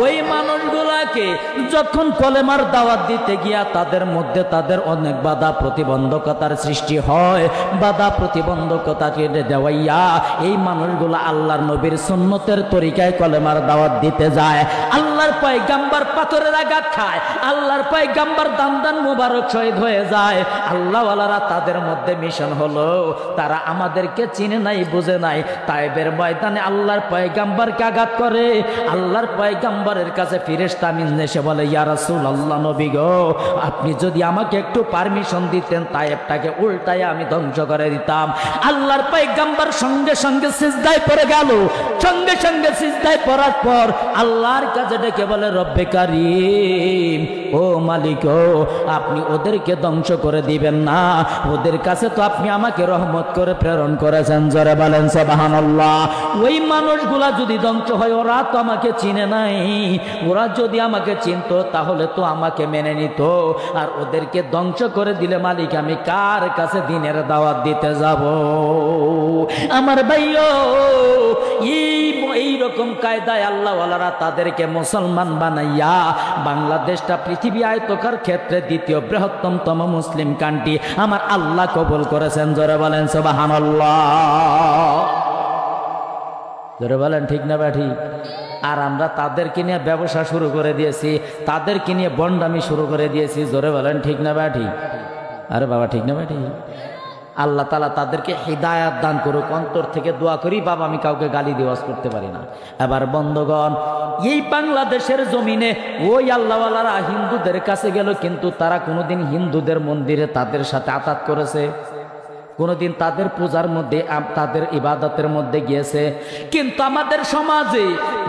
ওই মানুষগুলাকে যখন কলেমার দাওয়াত দিতে গিয়া তাদের মধ্যে তাদের অনেক বাধা প্রতিবন্ধকতার সৃষ্টি হয়, বাধা প্রতিবন্ধকতাকে দেওয়াইয়া এই মানুষগুলা আল্লাহর নবীর সুন্নতের তরিকায় কলেমার দাওয়াত দিতে যায়। আল্লাহর পয়গাম্বার পাথরের আঘাত খায়, আল্লাহর পয়গাম্বার দান দান মুবারক শহীদ হয়ে যায়। আল্লাহওয়ালারা তাদের মধ্যে মিশন হলো, তারা আমাদেরকে চিনে নাই বুঝে নাই। তায়েবের ময়দানে আল্লাহর পয়গাম্বারকে আঘাত করে। আল্লাহর পয়গাম্বারের কাছে ফেরেশতা আমিন এসে বলে, ইয়া রাসূলুল্লাহ নবী গো, আপনি যদি আমাকে একটু পারমিশন দিতেন তায়েবটাকে উল্টায় আমি ধ্বংস করে দিতাম। আল্লাহর পয়গাম্বার সঙ্গে সঙ্গে সিজদায় পড়ে গেল। সঙ্গে সঙ্গে সিজদায় পড়ার পর আল্লাহর কাছে ডেকে বলে, রব্বে কারীম, ও মালিক, ও আপনি ওদেরকে ধ্বংস করে দিবেন না, ওদের কাছে তো আপনি আমাকে রহমত করে প্রেরণ করেছেন। জোরে বলেন সুবহানাল্লাহ। ওই মানুষগুলা যদি ধ্বংস হয়, ওরা তো আমাকে চিনে নাই, ওরা যদি আমাকে চিনতো তাহলে তো আমাকে মেনে নিত। আর ওদেরকে ধ্বংস করে দিলে মালিক আমি কার কাছে দিনের দাওয়াত দিতে যাব? আমার ভাইও, এইরকম কায়দায় আল্লাহওয়ালারা তাদেরকে মুসলমান বানাইয়া বাংলাদেশটা পৃথিবী আয়তকার ক্ষেত্রে দ্বিতীয় বৃহত্তম মুসলিম কান্ট্রি আমার আল্লাহ কবুল করেছেন। জোরে বলেন সুবহানাল্লাহ। জোরে বলেন ঠিক না বা ঠিক? আর আমরা তাদেরকে নিয়ে ব্যবসা শুরু করে দিয়েছি, তাদেরকে নিয়ে বন্ডামি শুরু করে দিয়েছি। জোরে বলেন ঠিক না বা ঠিক? আরে বাবা ঠিক না বা ঠিক? আল্লাহ তাআলা তাদেরকে হিদায়াত দান করুক। অন্তর থেকে দোয়া করি বাবা, আমি কাউকে গালি দিওয়াজ করতে পারি না। এবার বন্ধুগণ, এই বাংলাদেশের জমিনে ওই আল্লাহওয়ালারা হিন্দুদের কাছে গেল, কিন্তু তারা কোনোদিন হিন্দুদের মন্দিরে তাদের সাথে আতাত করেছে? কোনোদিন তাদের পূজার মধ্যে তাদের ইবাদতের মধ্যে গিয়েছে? কিন্তু আমাদের সমাজে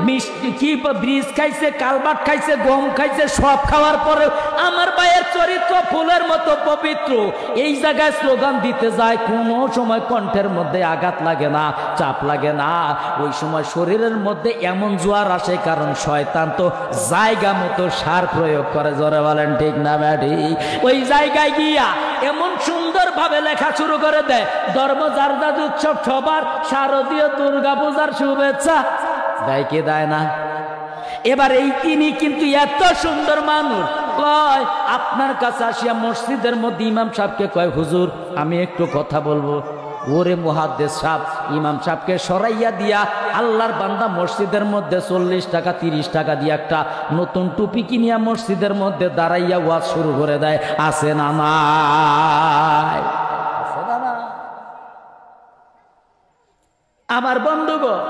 মিষ্টি কি ব্রিজ খাইছে, কালবাট খাইছে, গম খাইছে, সব খাওয়ার পরে আমার ভাইয়ের চরিত্র ফুলের মতো পবিত্র, এই জায়গায় স্লোগান দিতে যায়, কোনো সময় কণ্ঠের মধ্যে আঘাত লাগে না, চাপ লাগে না। ওই সময় শরীরের মধ্যে এমন জোয়ার আসে, কারণ শয়তান তো জায়গা মতো সার প্রয়োগ করে। জোরে বলেন ঠিক না ব্যাডি? ওই জায়গায় গিয়া এমন সুন্দরভাবে লেখা শুরু করে দেয়, ধর্ম যার যার উৎসব সবার, শারদীয় দুর্গা পূজার শুভেচ্ছা। দেয় কি দেয় না? এবার এই তিনি কিন্তু এত সুন্দর মানুষ, কয় আপনার কাছে আসিয়া মসজিদের মধ্যে ইমাম সাহেবকে কয়, হুজুর আমি একটু কথা বলবো। ওরে মুহাদ্দিস সাহেব, ইমাম সাহেবকে সরাইয়া দিয়া আল্লাহর বান্দা মসজিদের মধ্যে 40 টাকা 30 টাকা দিয়ে একটা নতুন টুপি কিনিয়া মসজিদের মধ্যে দাঁড়াইয়া ওয়াজ শুরু করে দেয়। আছে না নাই? আছে না না? আমার বন্ধুগণ,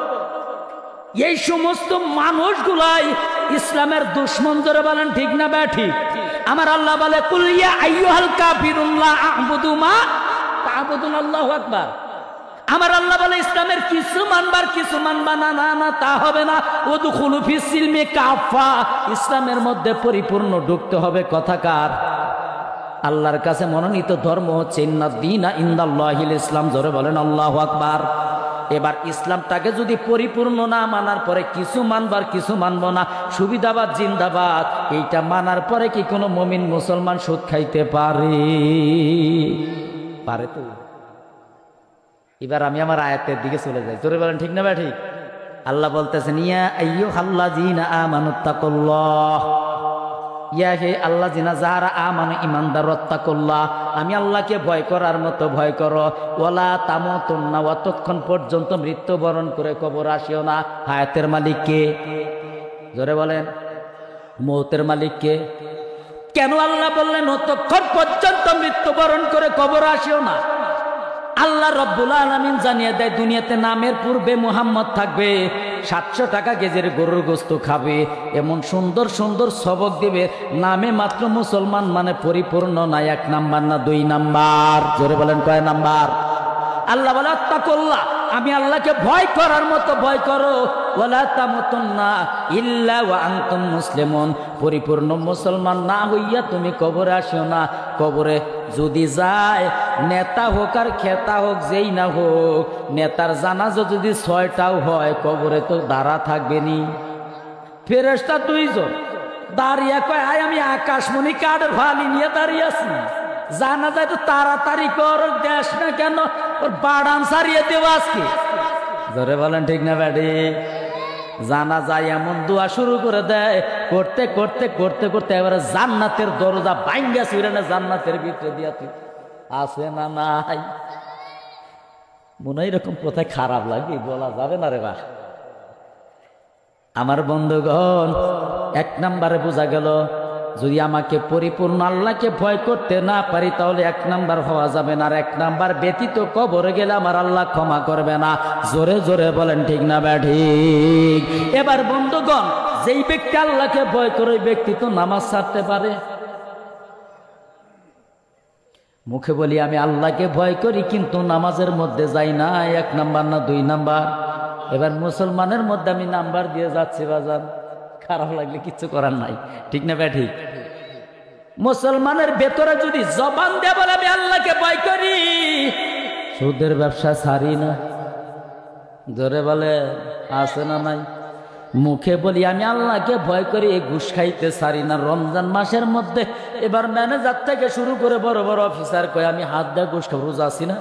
এই সমস্ত মানুষগুলাই ইসলামের দুশমন। জোরে বলেন ঠিক না বা ঠিক? আমার আল্লাহ বলে, কুল ইয়া আইয়ুহাল কাফিরুন লা আ'বুদু মা তা'বুদুন। আল্লাহু আকবার। আমার আল্লাহ বলে ইসলামের কিছু মানবার কিছু মানবা না, না না তা হবে না। উদখুলু ফিস সিলমি কাফা, ইসলামের মধ্যে পরিপূর্ণ ঢুকতে হবে। কথাকার আল্লাহর কাছে মনোনীত ধর্ম হচ্ছে ইন্নাদ দীনা ইনদাল্লাহিল ইসলাম। জোরে বলেন আল্লাহু আকবার। এবার ইসলামটাকে যদি পরিপূর্ণ না মানার পরে কিছু মানবার কিছু মানবো না, সুবিধাবাদ জিন্দাবাদ, এইটা মানার পরে কি কোনো মুমিন মুসলমান সুদ খাইতে পারে? পারে তো? এবার আমি আমার আয়াতের দিকে চলে যাই। জোরে বলেন ঠিক না ভাই ঠিক? আল্লাহ বলতেছেন, ইয়া আইয়ুহাল্লাযীনা আমানুত্তাকুল্লাহ, ইয়া হে আল্লাযীনা যারা আমানু ঈমানদার ওয়াত্তাকুল্লাহ, আমি আল্লাহকে ভয় করার মতো ভয় করো। ওয়ালা তামুতুন্না, অতক্ষণ পর্যন্ত মৃত্যুবরণ করে কবর আসিও না। হায়াতের মালিক কে? জোরে বলেন। মৌতের মালিক কে? কেন আল্লাহ বললেন অতক্ষণ পর্যন্ত মৃত্যুবরণ করে কবর আসিও না? আল্লাহ রব্বুল আলামিন জানিয়ে দেয়, দুনিয়াতে নামের পূর্বে মুহাম্মদ থাকবে, 700 টাকা কেজির গরুর গোস্ত খাবে, এমন সুন্দর সুন্দর সবক দিবে। নামে মাত্র মুসলমান মানে পরিপূর্ণ না। 1 নাম্বার না 2 নাম্বার? জোরে বলেন কয় নাম্বার? আল্লাহ বলে আত্তাকুল্লাহ, আমি আল্লাহকে ভয় করার মতো ভয় করো। ওয়ালা তামুতুন্না ইল্লা ওয়া আনতুম মুসলিমুন, পরিপূর্ণ মুসলমান না হইয়া তুমি কবরে আসিও না। কবরে যদি যায়, নেতা হোক আর খেতা হোক, যেই না হোক, নেতার জানাজা যদি 6টাও হয়, কবরে তো দাঁড়া থাকবে নি। ফেরেশতা 2 জন দাঁড়িয়ে কয়, আয় আমি আকাশমণি কাঠের ফালি নিয়ে দাঁড়িয়ে আছি, জানা যায় তো তাড়াতাড়ি কর, দেশ না কেন ওর বাড়াম সারিয়ে দেব আজকে। ধরে বলেন ঠিক না ব্যাডি? জানা যায় এমন দোয়া শুরু করে দেয়, করতে করতে করতে করতে এবারে জান্নাতের দরজা ভাঙ্গা ছিঁড়ে না জান্নাতের ভিতরে দিয়া তুই আছে না নাই। মনে হয় এরকম কোথায় খারাপ লাগে, বলা যাবে না রে বা। আমার বন্ধুগণ, 1 নম্বরে বোঝা গেল, যদি আমাকে পরিপূর্ণ আল্লাহকে ভয় করতে না পারি, তাহলে 1 নাম্বার হওয়া যাবে না। আর 1 নাম্বার ব্যতীত কবরে গেলে আমার আল্লাহ ক্ষমা করবে না। জোরে জোরে বলেন ঠিক না ঠিক? এবার বন্ধুগণ, যেই ব্যক্তি আল্লাহকে ভয় করে, ওই ব্যক্তি তো নামাজ ছাড়তে পারে। মুখে বলি আমি আল্লাহকে ভয় করি, কিন্তু নামাজের মধ্যে যাই না। 1 নাম্বার না 2 নাম্বার? এবার মুসলমানের মধ্যে আমি নাম্বার দিয়ে যাচ্ছি বাজান, খারাপ লাগলে কিচ্ছু করার নাই, ঠিক না ভাই? ঠিক। মুসলমানের ভেতরে যদি জবান দিয়ে বলে আমি আল্লাহকে ভয় করি, সুদের ব্যবসা ছাড়ি না, জোরে বলে আছে না নাই? মুখে বলি আমি আল্লাহকে ভয় করি, ঘুষ খাইতে ছাড়ি না। রমজান মাসের মধ্যে এবার ম্যানেজার থেকে শুরু করে বড় বড় অফিসার কয় আমি হাত দিয়ে ঘুষ খাবো, রোজা আছি না।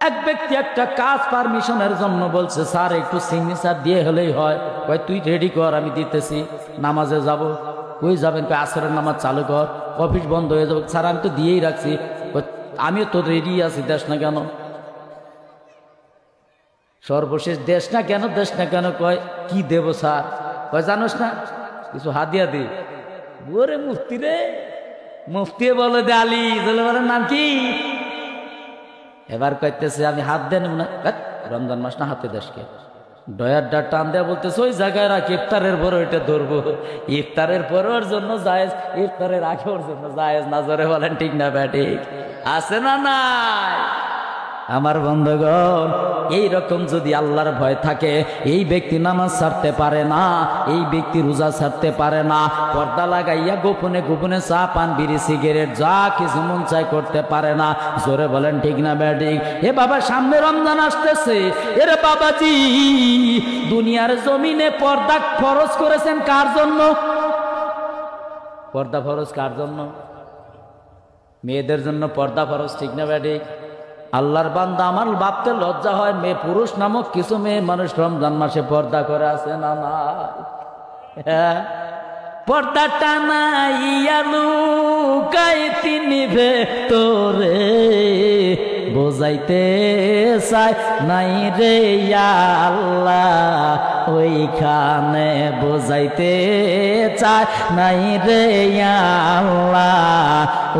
এক ব্যক্তি একটা কাজ পারমিশনের জন্য বলছে, স্যার একটু সিগনেচার দিয়ে হলেই হয়। কয় তুই রেডি কর, আমি দিতেছি, নামাজে যাব। কই যাবেন? কয় আসরের নামাজ চালু কর, অফিস বন্ধ হয়ে যাবে। স্যার আমি তো দিয়েই রাখছি। আমিও তো রেডি আছি, দেশ না কেন? সর্বশেষ দেশ না কেন, দেশ না কেন? কয় কি দেব স্যার? কয় জানোস না, কিছু হাদিয়া দে। ওরে মুফতি রে, মুফতি বলে দে আলী, বলে নাম কি? এবার কইতেছে আমি হাত দেন না, রমজান মাস না, হাতে দেশকে ডয়ার ডা টান দেয়া বলতেছে ওই জায়গায় রাখ, ইফতারের পরে ওইটা ধরবো। ইফতারের পরে ওর জন্য জায়েজ, ইফতারের আগে ওর জন্য জায়েজ না। জোরে বলেন ঠিক না ব্যাটিক? আছে না নাই? আমার বন্ধুগণ, এই রকম যদি আল্লাহর ভয় থাকে, এই ব্যক্তি নামাজ ছাড়তে পারে না, এই ব্যক্তি রোজা ছাড়তে পারে না, পর্দা লাগাইয়া গোপনে গোপনে চা পান বিড়ি সিগারেট যা কিছু মন চাই করতে পারে না। জোরে বলেন ঠিক না ব্যাটিক? এ বাবা, সামনে রমজান আসতেছে। এরে বাবাজি, দুনিয়ার জমিনে পর্দা ফরজ করেছেন কার জন্য? পর্দা ফরজ কার জন্য? মেয়েদের জন্য পর্দা ফরজ, ঠিক না ব্যাটিক? আল্লাহর বান্দা, আমার ভাবতে লজ্জা হয়, মেয়ে পুরুষ নামক কিছু মেয়ে মানুষ রমজান মাসে পর্দা করে আছে না না? পর্দা টানাইয়া লুকাই তিনি ভেতরে, বোঝাইতে চাই নাই রে আল্লাহ, ওইখানে বোঝাইতে চাই নাই রে আল্লাহ,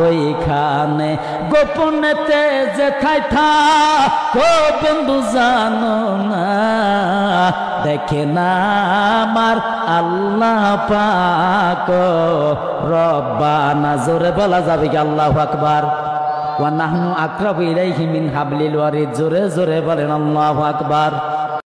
ওইখানে গোপনেতে যেথায় থাকো বন্ধু জানো না, দেখে না আমার আল্লাহ পাক রব্বানা। জোরে বলা যাবে কি আল্লাহু আকবার? ওয়া নাহনু আকরাবু ইলাইহি মিন হাবলিল ওয়ারিদ। জোরে জোরে বলেন আল্লাহু আকবার।